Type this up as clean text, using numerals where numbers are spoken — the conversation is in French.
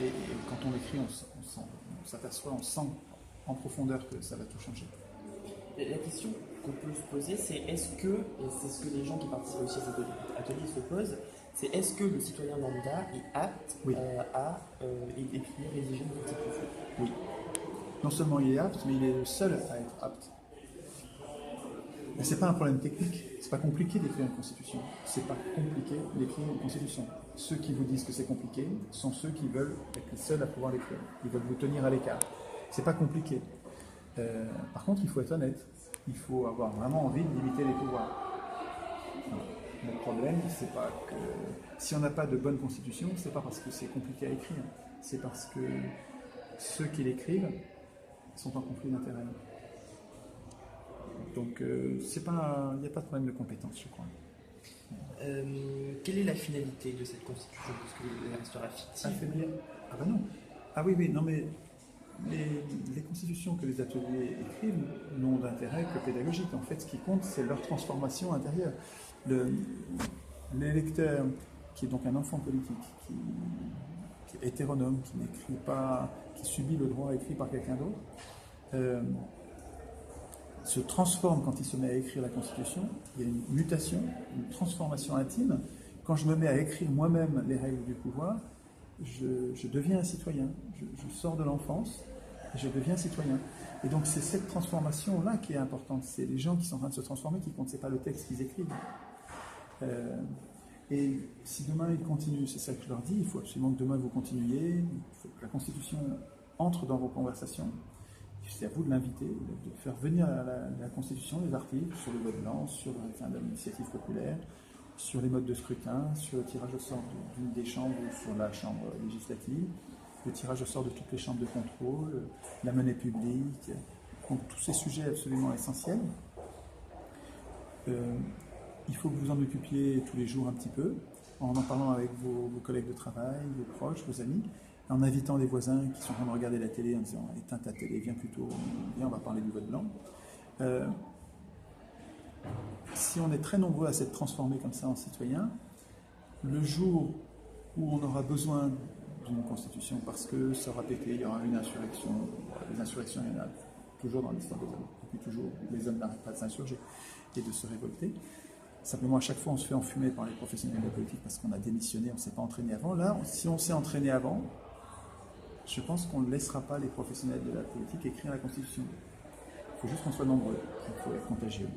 Et quand on l'écrit, on s'aperçoit, on sent en profondeur que ça va tout changer. La question qu'on peut se poser, c'est est-ce que, et c'est ce que les gens qui participent aussi à cet atelier se posent, c'est est-ce que le citoyen lambda est apte Oui. à écrire, rédiger une constitution? Oui. Non seulement il est apte, mais il est le seul à être apte. Mais c'est pas un problème technique. C'est pas compliqué d'écrire une constitution. C'est pas compliqué d'écrire une constitution. Ceux qui vous disent que c'est compliqué sont ceux qui veulent être les seuls à pouvoir l'écrire. Ils veulent vous tenir à l'écart. C'est pas compliqué. Par contre, il faut être honnête. Il faut avoir vraiment envie de limiter les pouvoirs. Voilà. Le problème, c'est pas que si on n'a pas de bonne constitution, c'est pas parce que c'est compliqué à écrire. C'est parce que ceux qui l'écrivent sont en conflit d'intérêts. Donc, il n'y a pas de problème de compétence, je crois. Quelle est la finalité de cette constitution? Parce qu'elle restera fictive. Affaiblir? Ah ben non. Ah oui, non, mais les constitutions que les ateliers écrivent n'ont d'intérêt que pédagogique. En fait, ce qui compte, c'est leur transformation intérieure. L'électeur, qui est donc un enfant politique, qui est hétéronome, qui n'écrit pas, qui subit le droit écrit par quelqu'un d'autre, se transforme quand il se met à écrire la Constitution. Il y a une mutation, une transformation intime. Quand je me mets à écrire moi-même les règles du pouvoir, je deviens un citoyen. Je sors de l'enfance et je deviens citoyen. Et donc c'est cette transformation-là qui est importante. C'est les gens qui sont en train de se transformer qui comptent. C'est pas le texte qu'ils écrivent. Et si demain ils continuent, c'est ça que je leur dis, il faut absolument que demain vous continuiez. Il faut que la Constitution entre dans vos conversations. C'est à vous de l'inviter, de faire venir à la Constitution les articles sur le vote blanc, sur l'initiative populaire, sur les modes de scrutin, sur le tirage au sort d'une des chambres ou sur la chambre législative, le tirage au sort de toutes les chambres de contrôle, la monnaie publique, donc tous ces sujets absolument essentiels. Il faut que vous en occupiez tous les jours un petit peu, en parlant avec vos collègues de travail, vos proches, vos amis, en invitant les voisins qui sont en train de regarder la télé en disant « éteins ta télé, viens plutôt, viens, on va parler du vote blanc ». Si on est très nombreux à s'être transformés comme ça en citoyens, le jour où on aura besoin d'une constitution parce que ça aura pété, il y aura une insurrection, les insurrections, il y en a toujours dans l'histoire des hommes, depuis toujours, les hommes n'arrêtent pas de s'insurger et de se révolter. Simplement, à chaque fois, on se fait enfumer par les professionnels de la politique parce qu'on a démissionné, on ne s'est pas entraîné avant. Là, si on s'est entraîné avant, je pense qu'on ne laissera pas les professionnels de la politique écrire la Constitution. Il faut juste qu'on soit nombreux, il faut être contagieux.